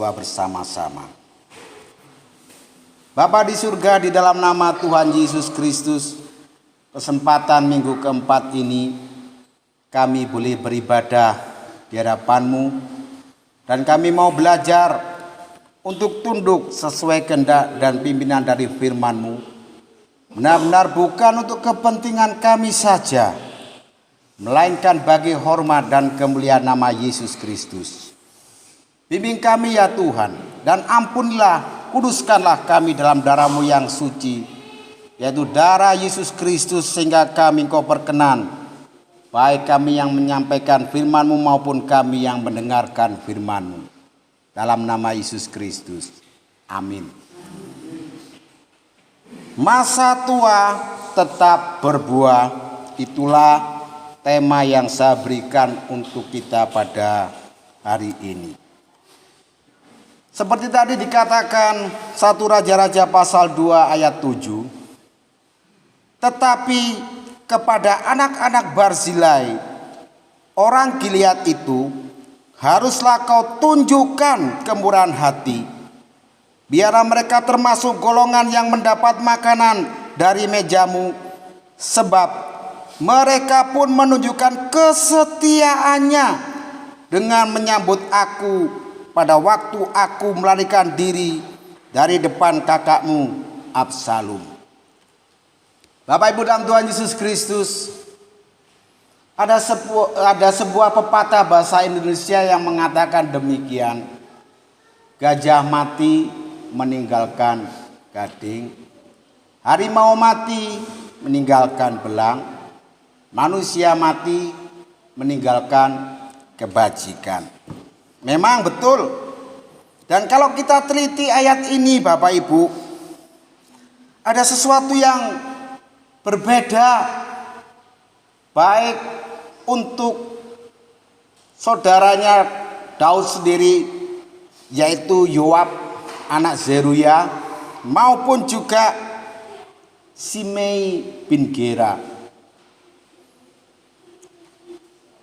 berdoa bersama-sama. Bapa di surga, di dalam nama Tuhan Yesus Kristus, kesempatan minggu keempat ini kami boleh beribadah di hadapan-Mu, dan kami mau belajar untuk tunduk sesuai kehendak dan pimpinan dari firman-Mu. Benar-benar bukan untuk kepentingan kami saja, melainkan bagi hormat dan kemuliaan nama Yesus Kristus. Bimbing kami ya Tuhan, dan ampunilah, kuduskanlah kami dalam darah-Mu yang suci, yaitu darah Yesus Kristus, sehingga kami Engkau berkenan, baik kami yang menyampaikan firman-Mu maupun kami yang mendengarkan firman-Mu. Dalam nama Yesus Kristus, amin. Masa tua tetap berbuah, itulah tema yang saya berikan untuk kita pada hari ini. Seperti tadi dikatakan 1 Raja-Raja pasal 2 ayat 7. Tetapi kepada anak-anak Barzilai, orang Gilead itu, haruslah kau tunjukkan kemurahan hati. Biarlah mereka termasuk golongan yang mendapat makanan dari mejamu, sebab mereka pun menunjukkan kesetiaannya dengan menyambut aku pada waktu aku melarikan diri dari depan kakakmu Absalom. Bapak Ibu dalam Tuhan Yesus Kristus, ada sebuah pepatah bahasa Indonesia yang mengatakan demikian: gajah mati meninggalkan gading, harimau mati meninggalkan belang, manusia mati meninggalkan kebajikan. Memang betul. Dan kalau kita teliti ayat ini Bapak Ibu, ada sesuatu yang berbeda, baik untuk saudaranya Daud sendiri, yaitu Yoab anak Zeruya, maupun juga Simei bin Gera.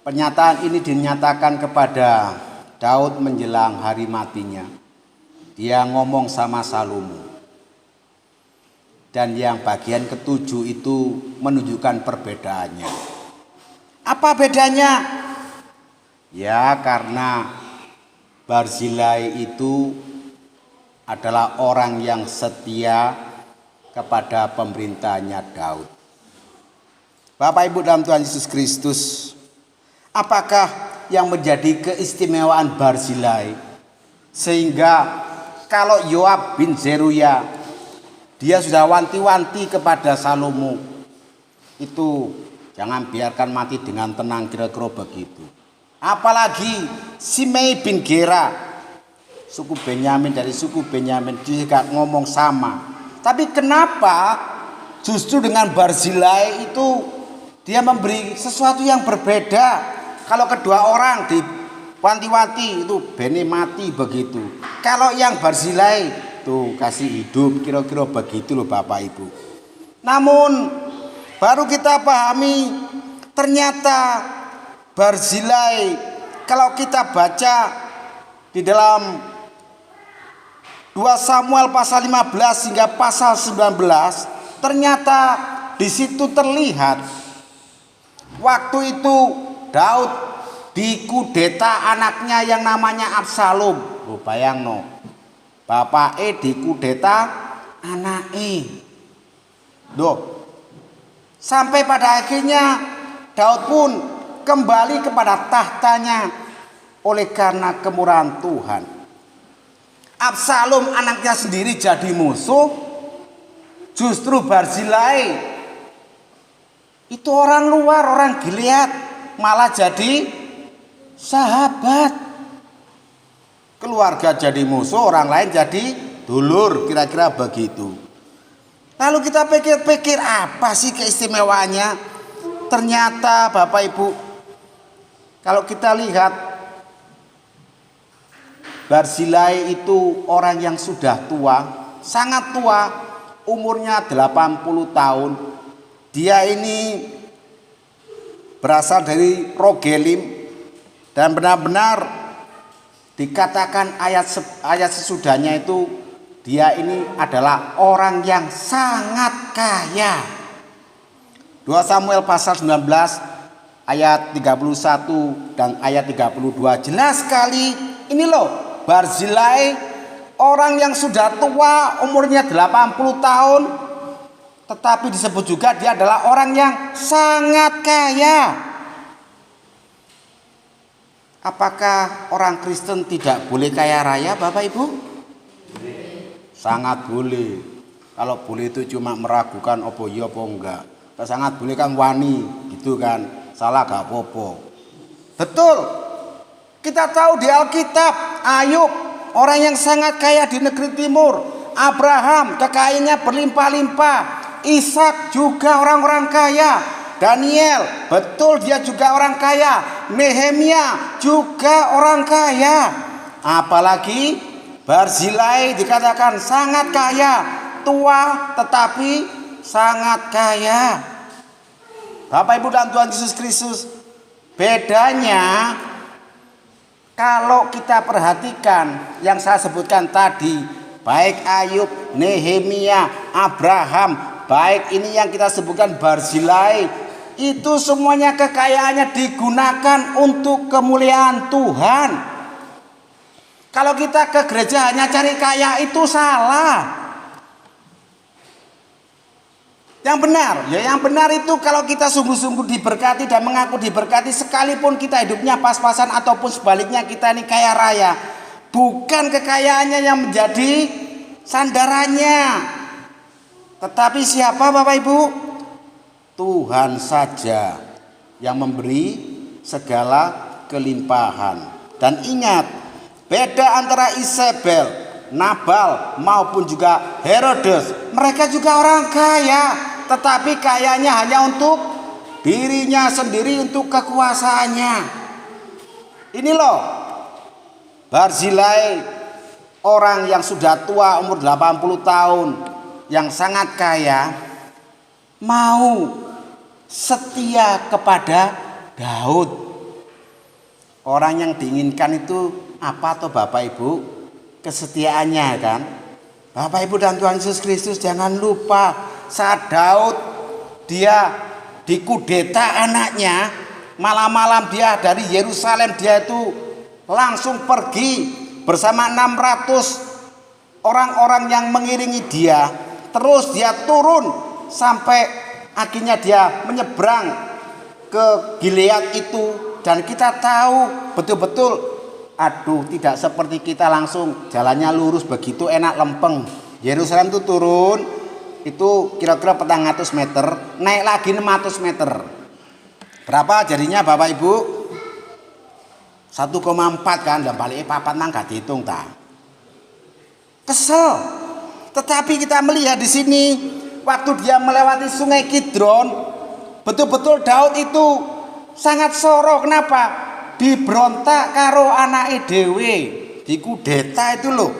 Pernyataan ini dinyatakan kepada Daud menjelang hari matinya. Dia ngomong sama Salomo. Dan yang bagian ketujuh itu menunjukkan perbedaannya. Apa bedanya? Ya, karena Barzilai itu adalah orang yang setia kepada pemerintahnya Daud. Bapak Ibu dalam Tuhan Yesus Kristus, apakah yang menjadi keistimewaan Barzilai sehingga kalau Yoab bin Zeruya dia sudah wanti-wanti kepada Salomo, itu jangan biarkan mati dengan tenang, kira-kira begitu. Apalagi Simei bin Gera, suku Benyamin, dari suku Benyamin, dia juga ngomong sama. Tapi kenapa justru dengan Barzilai itu dia memberi sesuatu yang berbeda? Kalau kedua orang diwanti-wanti itu bene mati begitu. Kalau yang Barzilai tuh kasih hidup, kira-kira begitu loh Bapak Ibu. Namun baru kita pahami ternyata Barzilai, kalau kita baca di dalam 2 Samuel pasal 15 hingga pasal 19, ternyata di situ terlihat waktu itu Daud dikudeta anaknya yang namanya Absalom. Oh, bayang no, bapake dikudeta anake. Doh. Sampai pada akhirnya Daud pun kembali kepada tahtanya oleh karena kemurahan Tuhan. Absalom anaknya sendiri jadi musuh, justru Barzilai itu orang luar, orang Gilead, malah jadi sahabat. Keluarga jadi musuh, orang lain jadi dulur, kira-kira begitu. Lalu kita pikir-pikir, apa sih keistimewaannya? Ternyata Bapak Ibu, kalau kita lihat Barzilai itu orang yang sudah tua, sangat tua, umurnya 80 tahun. Dia ini berasal dari Rogelim dan benar-benar dikatakan ayat sesudahnya itu dia ini adalah orang yang sangat kaya. 2 Samuel pasal 19 ayat 31 dan ayat 32 jelas sekali. Ini loh, Barzilai orang yang sudah tua, umurnya 80 tahun, tetapi disebut juga dia adalah orang yang sangat kaya. Apakah orang Kristen tidak boleh kaya raya, Bapak Ibu? Sangat boleh. Kalau boleh itu cuma meragukan opo iya opo enggak. Sangat boleh kan wani, gitu kan. Salah gak apa-apa. Betul. Kita tahu di Alkitab, Ayub orang yang sangat kaya di negeri timur. Abraham kekayaannya berlimpah-limpah. Ishak juga orang-orang kaya. Daniel, betul dia juga orang kaya. Nehemia juga orang kaya. Apalagi Barzilai dikatakan sangat kaya, tua tetapi sangat kaya. Bapak Ibu dan Tuhan Yesus Kristus, bedanya kalau kita perhatikan yang saya sebutkan tadi, baik Ayub, Nehemia, Abraham, baik ini yang kita sebutkan Barzilai, itu semuanya kekayaannya digunakan untuk kemuliaan Tuhan. Kalau kita ke gereja hanya cari kaya itu salah. Yang benar, yang benar itu kalau kita sungguh-sungguh diberkati dan mengaku diberkati, sekalipun kita hidupnya pas-pasan ataupun sebaliknya kita ini kaya raya, bukan kekayaannya yang menjadi sandarannya. Tetapi siapa Bapak Ibu? Tuhan saja yang memberi segala kelimpahan. Dan ingat, beda antara Isabel, Nabal maupun juga Herodes. Mereka juga orang kaya, tetapi kayanya hanya untuk dirinya sendiri, untuk kekuasaannya. Ini loh, Barzilai orang yang sudah tua umur 80 tahun, yang sangat kaya, mau setia kepada Daud. Orang yang diinginkan itu apa toh Bapak Ibu? Kesetiaannya kan. Bapak Ibu dan Tuhan Yesus Kristus, jangan lupa saat Daud dia dikudeta anaknya, malam-malam dia dari Yerusalem dia itu langsung pergi bersama 600 orang-orang yang mengiringi dia. Terus dia turun sampai akhirnya dia menyeberang ke Gilead itu. Dan kita tahu betul-betul, aduh, tidak seperti kita langsung jalannya lurus begitu enak lempeng. Yerusalem itu turun itu kira-kira 400 meter, naik lagi 600 meter. Berapa jadinya Bapak Ibu? 1,4 kan, dan balik papat nang gak dihitung ta. Kesel. Tetapi kita melihat di sini waktu dia melewati Sungai Kidron, betul-betul Daud itu sangat soro. Kenapa? Diberontak karo anake dhewe, dikudeta itu loh.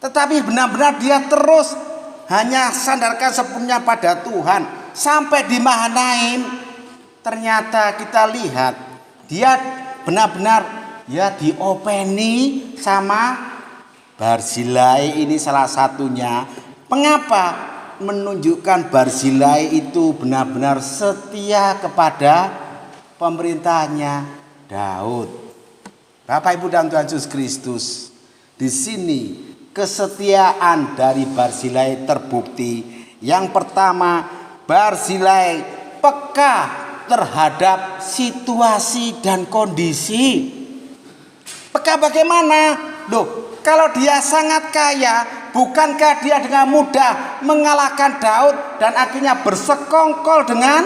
Tetapi benar-benar dia terus hanya sandarkan sepenuhnya pada Tuhan. Sampai di Mahanaim, ternyata kita lihat dia benar-benar ya diopeni sama Barzilai ini salah satunya. Mengapa? Menunjukkan Barzilai itu benar-benar setia kepada pemerintahnya Daud. Bapak Ibu dan Tuhan Yesus Kristus, di sini kesetiaan dari Barzilai terbukti. Yang pertama, Barzilai peka terhadap situasi dan kondisi. Peka bagaimana? Loh, kalau dia sangat kaya, bukankah dia dengan mudah mengalahkan Daud dan akhirnya bersekongkol dengan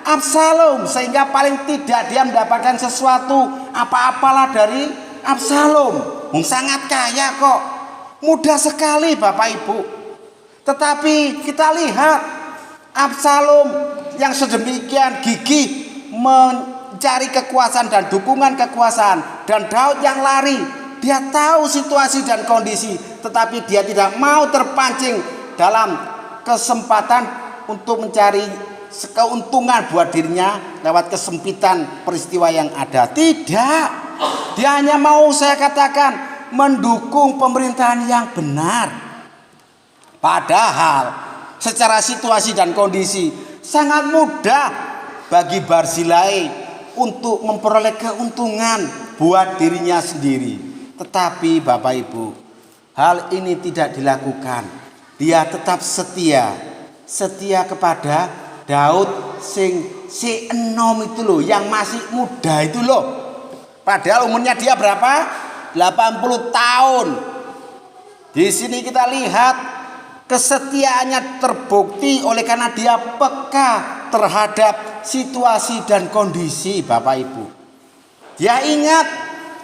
Absalom, sehingga paling tidak dia mendapatkan sesuatu apa-apalah dari Absalom. Sangat kaya kok, mudah sekali Bapak Ibu. Tetapi kita lihat Absalom yang sedemikian gigih mencari kekuasaan dan dukungan kekuasaan, dan Daud yang lari. Dia tahu situasi dan kondisi, tetapi dia tidak mau terpancing dalam kesempatan untuk mencari keuntungan buat dirinya lewat kesempitan peristiwa yang ada. Tidak. Dia hanya mau, saya katakan, mendukung pemerintahan yang benar. Padahal secara situasi dan kondisi sangat mudah bagi Barzilai untuk memperoleh keuntungan buat dirinya sendiri. Tetapi Bapak Ibu, hal ini tidak dilakukan. Dia tetap setia kepada Daud si enom itu loh, yang masih muda itu loh. Padahal umurnya dia berapa? 80 tahun. Di sini kita lihat kesetiaannya terbukti oleh karena dia peka terhadap situasi dan kondisi, Bapak Ibu. Dia ingat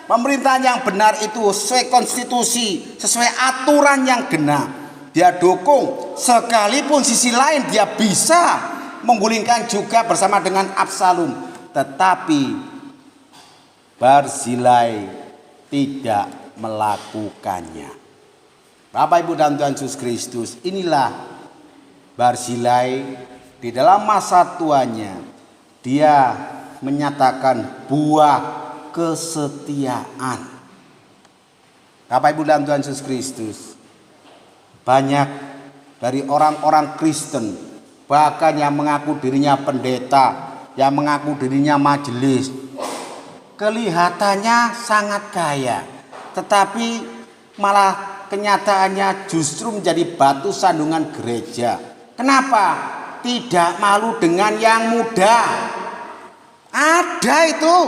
pemerintahan yang benar itu sesuai konstitusi, sesuai aturan yang genap. Dia dukung, sekalipun sisi lain dia bisa menggulingkan juga bersama dengan Absalom. Tetapi Barzilai tidak melakukannya. Bapak Ibu dan Tuhan Yesus Kristus, inilah Barzilai di dalam masa tuanya. Dia menyatakan buah kesetiaan. Bapak Ibu dan Tuhan Yesus Kristus, banyak dari orang-orang Kristen, bahkan yang mengaku dirinya pendeta, yang mengaku dirinya majelis, kelihatannya sangat kaya, tetapi malah kenyataannya justru menjadi batu sandungan gereja. Kenapa? Tidak malu dengan yang muda. Ada itu.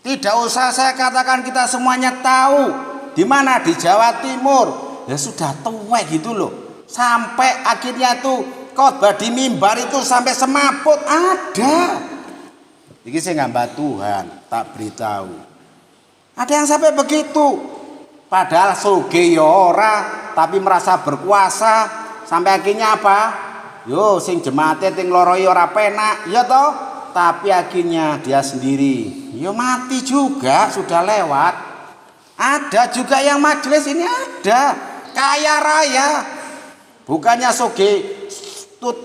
Tidak usah saya katakan, kita semuanya tahu di mana, di Jawa Timur. Ya sudah tua gitu loh. Sampai akhirnya tuh khotbah di mimbar itu sampai semaput, ada. Ini saya ngambah Tuhan, tak beritahu. Ada yang sampai begitu. Padahal soge ya ora, tapi merasa berkuasa. Sampai akhirnya apa? Yo sing jemaate ting loroi ora penak, ya toh. Tapi akhirnya dia sendiri, yo mati juga, sudah lewat. Ada juga yang majelis ini ada, kaya raya. Bukannya soge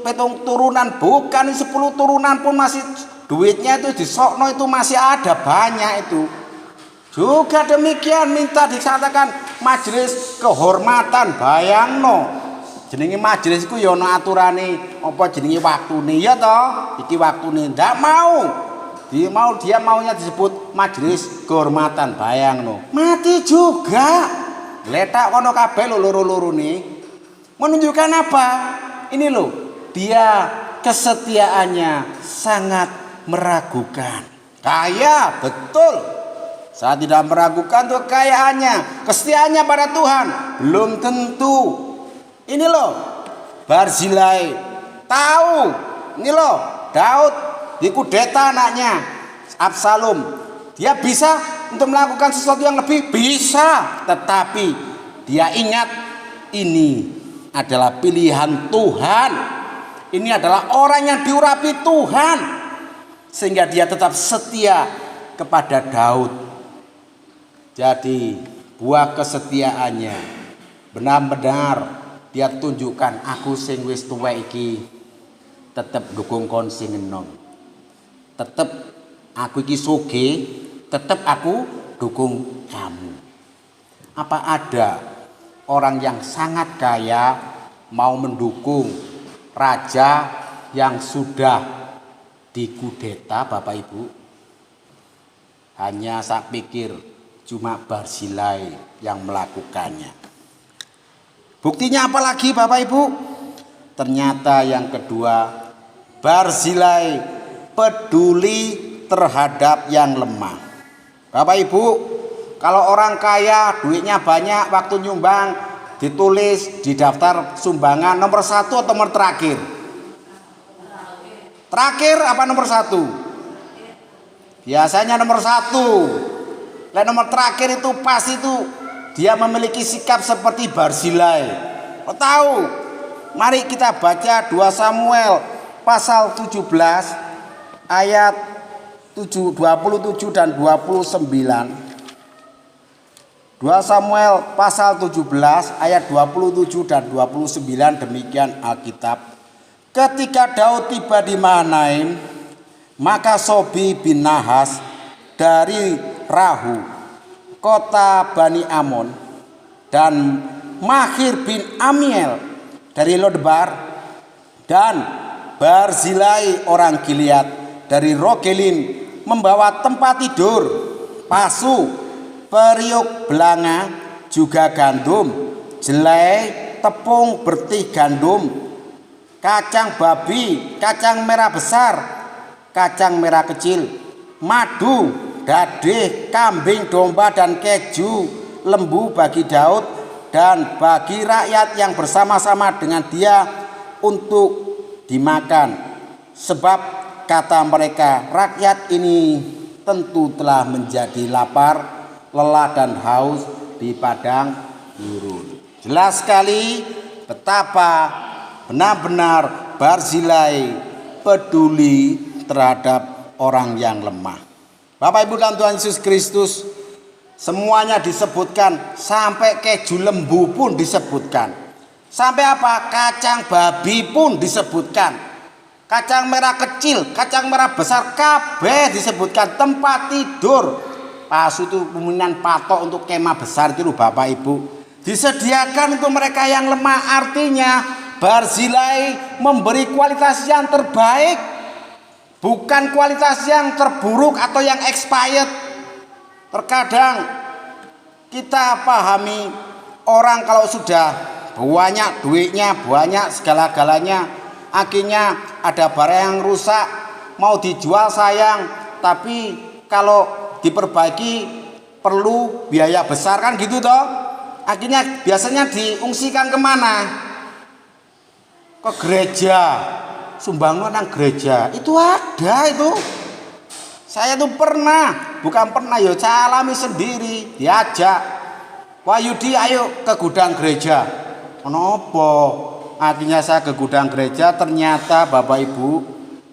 petung turunan, bukan 10 turunan pun masih duitnya itu di Sokno itu masih ada banyak itu. Juga demikian minta dikatakan majelis kehormatan, bayangno. Jenenge majelis ku ya ana aturane, apa jenenge waktune ya toh? Iki waktune ndak mau. Dia maunya disebut majelis kehormatan, bayangno. Mati juga. Letak kono kabeh loro-lorone. Menunjukkan apa? Ini loh, dia kesetiaannya sangat meragukan. Kaya betul, saya tidak meragukan tuh kekayaannya, kesetiaannya pada Tuhan belum tentu. Ini loh Barzilai tahu, ini loh Daud dikudeta anaknya Absalom. Dia bisa untuk melakukan sesuatu yang lebih, bisa, tetapi dia ingat ini adalah pilihan Tuhan. Ini adalah orang yang diurapi Tuhan, sehingga dia tetap setia kepada Daud. Jadi buah kesetiaannya benar-benar dia tunjukkan, aku sing wis tuwa iki tetap dukung kon sing enom. Tetap aku iki soge, tetap aku dukung kamu. Apa ada orang yang sangat kaya mau mendukung raja yang sudah dikudeta, Bapak Ibu? Hanya saya pikir cuma Barzilai yang melakukannya. Buktinya apa lagi, Bapak Ibu? Ternyata yang kedua, Barzilai peduli terhadap yang lemah. Bapak Ibu, kalau orang kaya duitnya banyak, waktu nyumbang ditulis di daftar sumbangan nomor 1 atau nomor terakhir? Terakhir apa nomor 1? Biasanya nomor 1. Dan nomor terakhir itu pasti itu dia memiliki sikap seperti Barzilai. Oh, tahu? Mari kita baca 2 Samuel pasal 17 ayat 27 dan 29. 2 Samuel pasal 17 ayat 27 dan 29, demikian Alkitab. Ketika Daud tiba di Mahanaim, maka Sobi bin Nahas dari Rahu, kota Bani Amon, dan Mahir bin Amiel dari Lodebar, dan Barzilai orang Gilead dari Rogelim membawa tempat tidur, pasu, periuk belanga, juga gandum, jelai, tepung bertih gandum, kacang babi, kacang merah besar, kacang merah kecil, madu, dadih, kambing domba dan keju lembu bagi Daud dan bagi rakyat yang bersama-sama dengan dia untuk dimakan. Sebab kata mereka, rakyat ini tentu telah menjadi lapar, lelah dan haus di padang gurun. Jelas sekali betapa benar-benar Barzilai peduli terhadap orang yang lemah. Bapak Ibu dan Tuhan Yesus Kristus, semuanya disebutkan, sampai keju lembu pun disebutkan. Sampai apa? Kacang babi pun disebutkan. Kacang merah kecil, kacang merah besar, kabeh disebutkan. Tempat tidur, pasu itu pemilihan patok untuk kemah besar itu Bapak Ibu, disediakan untuk mereka yang lemah. Artinya Barzilai memberi kualitas yang terbaik, bukan kualitas yang terburuk atau yang expired. Terkadang kita pahami orang kalau sudah banyak duitnya, banyak segala-galanya, akhirnya ada barang yang rusak mau dijual sayang, tapi kalau diperbaiki perlu biaya besar kan gitu toh. Akhirnya biasanya diungsikan kemana? Ke gereja, sumbangan nang gereja. Itu ada itu. Saya tuh pernah, bukan pernah ya, saya alami sendiri, diajak, Wah Yudi ayo ke gudang gereja. Kenapa? Akhirnya saya ke gudang gereja, ternyata Bapak Ibu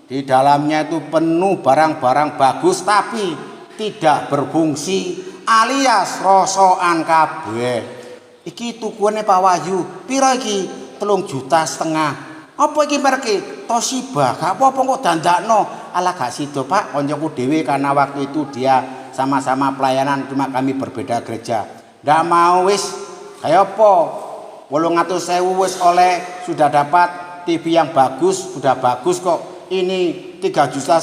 di dalamnya itu penuh barang-barang bagus tapi tidak berfungsi, alias rosokan kabeh. Iki tukune Pak Wahyu, piro iki? 3,5 juta. Apa iki mereke? Toshiba. Gak apa-apa kok dandakno. Alah gak sido Pak, koncoku dhewe karena waktu itu dia sama-sama pelayanan, cuma kami berbeda gereja. Ndak mau wis, kayak apa? 800.000 wis oleh, sudah dapat TV yang bagus, sudah bagus kok. Ini 3,5 juta,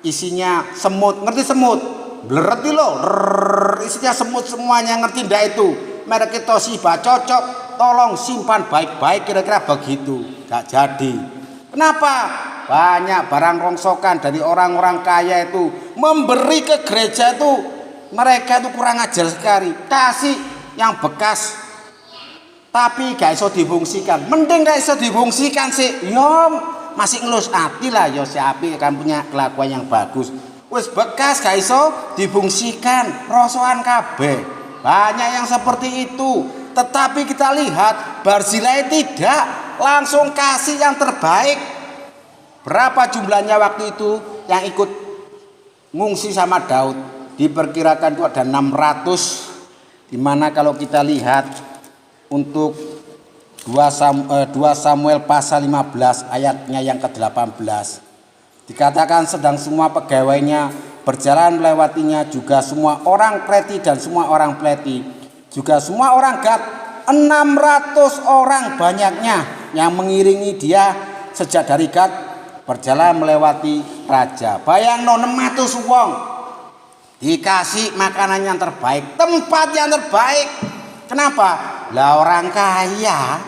isinya semut, ngerti semut? Blereti loh, isinya semut semuanya, ngerti ndak itu? Merek Toshiba cocok, tolong simpan baik-baik, kira-kira begitu. Gak jadi. Kenapa? Banyak barang rongsokan dari orang-orang kaya itu memberi ke gereja itu, mereka itu kurang ajar sekali. Kasih yang bekas tapi gak iso difungsikan. Mending gak iso difungsikan sih. Yo masih ngelus hati lah, yo si api kan punya kelakuan yang bagus. Wis bekas gak iso difungsikan, rosokan kabeh. Banyak yang seperti itu. Tetapi kita lihat Barzilai tidak, langsung kasih yang terbaik. Berapa jumlahnya waktu itu yang ikut ngungsi sama Daud? Diperkirakan itu ada 600. Dimana kalau kita lihat untuk 2 Samuel pasal 15 ayatnya yang ke-18 dikatakan, sedang semua pegawainya berjalan melewatinya, juga semua orang Pleti dan semua orang Pleti, juga semua orang Gad, 600 orang banyaknya yang mengiringi dia sejak dari Gad berjalan melewati raja. Bayang no 600 wong dikasih makanan yang terbaik, tempat yang terbaik. Kenapa? Lah orang kaya,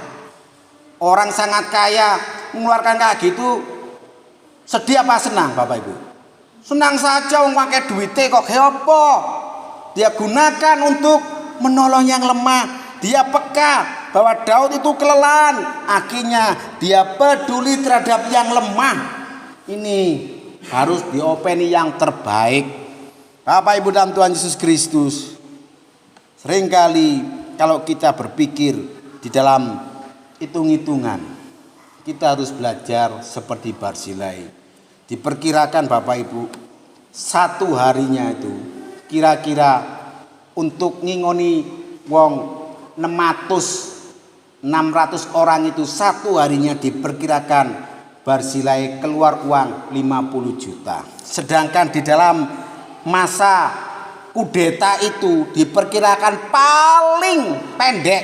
orang sangat kaya mengeluarkan kayak gitu, sedih apa senang Bapak Ibu? Senang saja, wong pakai duitnya kok kayak apa? Dia gunakan untuk menolong yang lemah. Dia peka bahwa Daud itu kelelahan, akhirnya dia peduli terhadap yang lemah. Ini harus diopeni yang terbaik. Bapak Ibu dan Tuhan Yesus Kristus, seringkali kalau kita berpikir di dalam hitung-hitungan, kita harus belajar seperti Barzilai. Diperkirakan Bapak Ibu, satu harinya itu kira-kira untuk ngingoni wong 600 orang itu, satu harinya diperkirakan Barzilai keluar uang 50 juta. Sedangkan di dalam masa kudeta itu diperkirakan paling pendek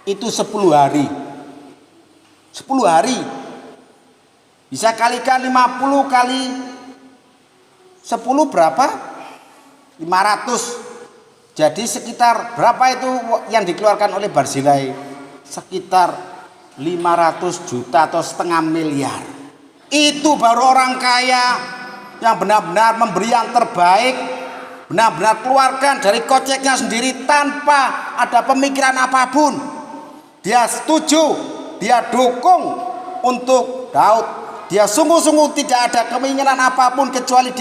itu 10 hari. 10 hari. Bisa kalikan 50 kali 10 berapa? 500. Jadi sekitar berapa itu yang dikeluarkan oleh Barzilai? Sekitar 500 juta atau setengah miliar. Itu baru orang kaya yang benar-benar memberi yang terbaik, benar-benar keluarkan dari koceknya sendiri tanpa ada pemikiran apapun. Dia setuju, dia dukung untuk Daud. Dia sungguh-sungguh tidak ada keinginan apapun kecuali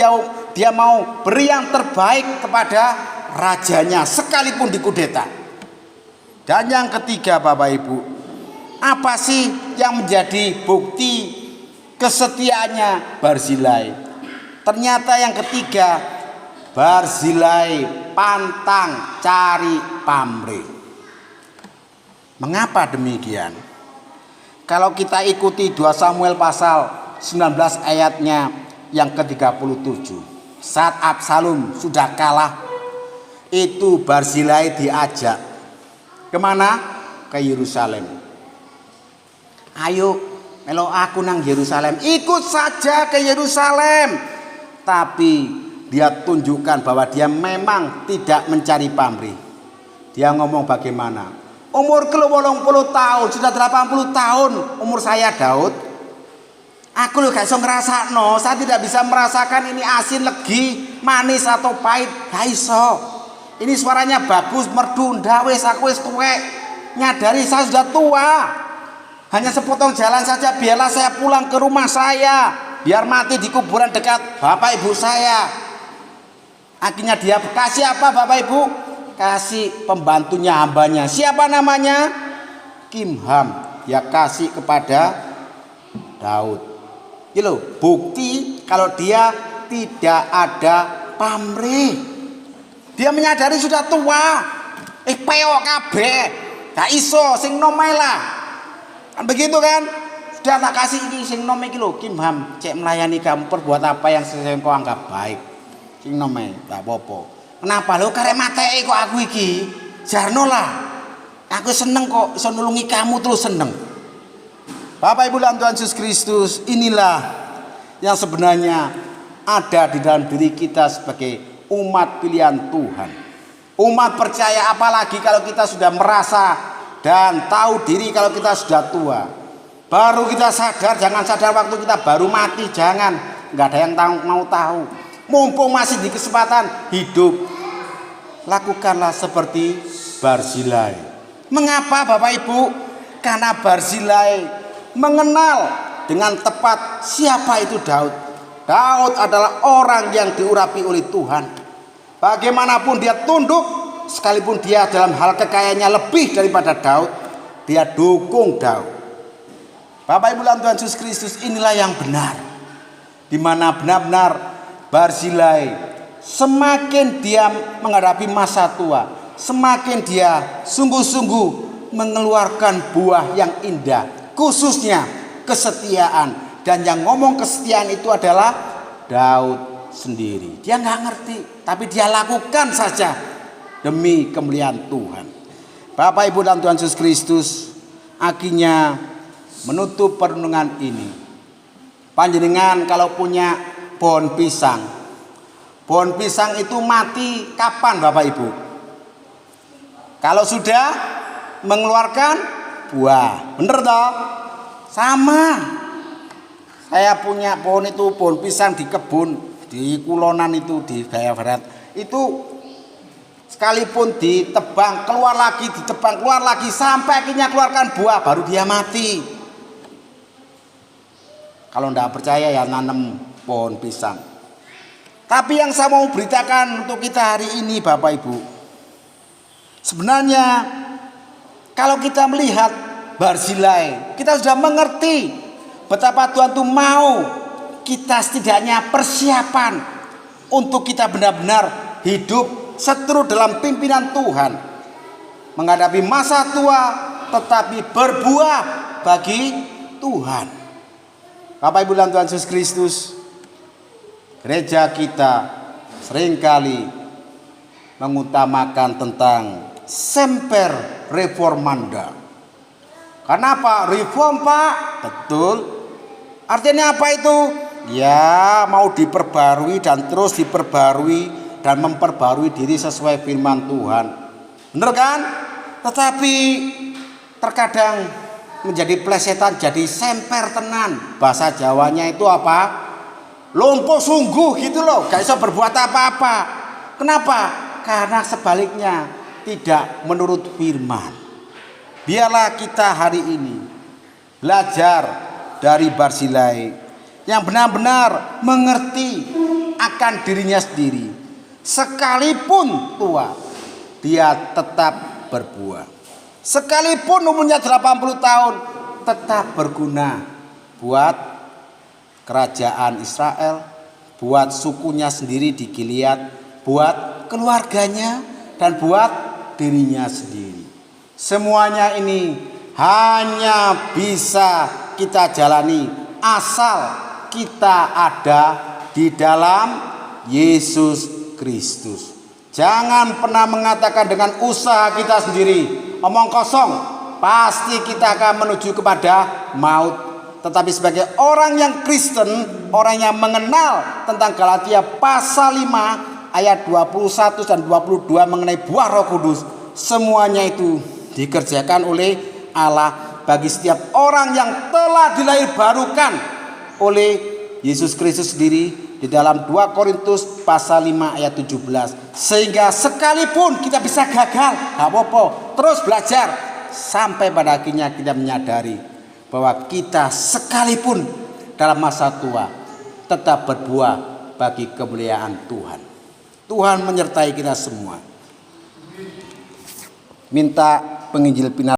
dia mau beri yang terbaik kepada rajanya sekalipun dikudeta. Dan yang ketiga Bapak Ibu, apa sih yang menjadi bukti kesetiaannya Barzilai? Ternyata yang ketiga, Barzilai pantang cari pamrih. Mengapa demikian? Kalau kita ikuti 2 Samuel pasal 19 ayatnya yang ke-37, saat Absalom sudah kalah, itu Barzilai diajak kemana? Ke Yerusalem. Ayo melo aku nang Yerusalem, ikut saja ke Yerusalem. Tapi dia tunjukkan bahwa dia memang tidak mencari pamrih. Dia ngomong bagaimana? Umur ke 80 tahun, sudah 80 tahun umur saya Daud. Aku loh gak bisa ngerasakno, saya tidak bisa merasakan ini asin, legi, manis atau pahit, gak iso. Ini suaranya bagus, merdu, ndak wis aku wis tuwek. Nyadari saya sudah tua. Hanya sepotong jalan saja biarlah saya pulang ke rumah saya, biar mati di kuburan dekat bapak ibu saya. Akhirnya dia kasih apa Bapak Ibu? Kasih pembantunya hambanya. Siapa namanya? Kimham. Dia kasih kepada Daud. Gitu, bukti kalau dia tidak ada pamrih. Dia menyadari sudah tua. Peok kabeh. Gak iso sing nomai lah. Kan begitu kan? Sudah tak kasih ini sing nomai iki lho, Kimham, cek melayani kamu, perbuat apa yang sesuai kau anggap baik. Sing nomai, tak apa-apa. Kenapa lo karek matei kok aku iki? Jarno lah. Aku seneng kok iso nulungi kamu terus seneng. Bapak Ibu dan Tuhan Yesus Kristus, inilah yang sebenarnya ada di dalam diri kita sebagai umat pilihan Tuhan. Umat percaya, apalagi kalau kita sudah merasa dan tahu diri kalau kita sudah tua. Baru kita sadar, jangan sadar waktu kita baru mati, jangan. Nggak ada yang mau tahu. Mumpung masih di kesempatan hidup, lakukanlah seperti Barzilai. Mengapa Bapak Ibu? Karena Barzilai mengenal dengan tepat siapa itu Daud. Daud adalah orang yang diurapi oleh Tuhan. Bagaimanapun dia tunduk, sekalipun dia dalam hal kekayaannya lebih daripada Daud, dia dukung Daud. Bapak Ibu dan Tuhan Yesus Kristus, inilah yang benar. Di mana benar-benar Barzilai semakin dia menghadapi masa tua, semakin dia sungguh-sungguh mengeluarkan buah yang indah, khususnya kesetiaan. Dan yang ngomong kesetiaan itu adalah Daud sendiri. Dia nggak ngerti, tapi dia lakukan saja demi kemuliaan Tuhan. Bapak Ibu dan Tuhan Yesus Kristus, akhirnya menutup perenungan ini. Panjenengan kalau punya pohon pisang itu mati kapan Bapak Ibu? Kalau sudah mengeluarkan buah, bener toh? Sama. Saya punya pohon pisang di kebun di Kulonan itu di Gaya Barat. Itu sekalipun ditebang keluar lagi, ditebang keluar lagi sampai akhirnya keluarkan buah, baru dia mati. Kalau tidak percaya ya nanam pohon pisang. Tapi yang saya mau beritakan untuk kita hari ini Bapak Ibu, sebenarnya kalau kita melihat Barzilai, kita sudah mengerti betapa Tuhan itu mau kita setidaknya persiapan untuk kita benar-benar hidup seterus dalam pimpinan Tuhan, menghadapi masa tua tetapi berbuah bagi Tuhan. Bapak Ibu dan Tuhan Yesus Kristus, gereja kita seringkali mengutamakan tentang semper reformanda. Kenapa reform, Pak? Betul. Artinya apa itu? Ya, mau diperbarui dan terus diperbarui dan memperbarui diri sesuai firman Tuhan. Bener kan? Tetapi terkadang menjadi plesetan, jadi semper tenan. Bahasa Jawanya itu apa? Lompo sungguh gitu loh, gak bisa berbuat apa-apa. Kenapa? Karena sebaliknya tidak menurut firman. Biarlah kita hari ini belajar dari Barzilai yang benar-benar mengerti akan dirinya sendiri. Sekalipun tua, dia tetap berbuah. Sekalipun umurnya 80 tahun, tetap berguna buat kerajaan Israel, buat sukunya sendiri di Gilead, buat keluarganya, dan buat dirinya sendiri. Semuanya ini hanya bisa kita jalani asal kita ada di dalam Yesus Kristus. Jangan pernah mengatakan dengan usaha kita sendiri, omong kosong, pasti kita akan menuju kepada maut. Tetapi sebagai orang yang Kristen, orang yang mengenal tentang Galatia pasal 5 ayat 21 dan 22 mengenai buah Roh Kudus, semuanya itu dikerjakan oleh Allah bagi setiap orang yang telah dilahirbarukan oleh Yesus Kristus sendiri di dalam 2 Korintus pasal 5 ayat 17. Sehingga sekalipun kita bisa gagal, gak apa-apa, terus belajar sampai pada akhirnya kita menyadari bahwa kita sekalipun dalam masa tua tetap berbuah bagi kemuliaan Tuhan. Tuhan menyertai kita semua. Minta penginjil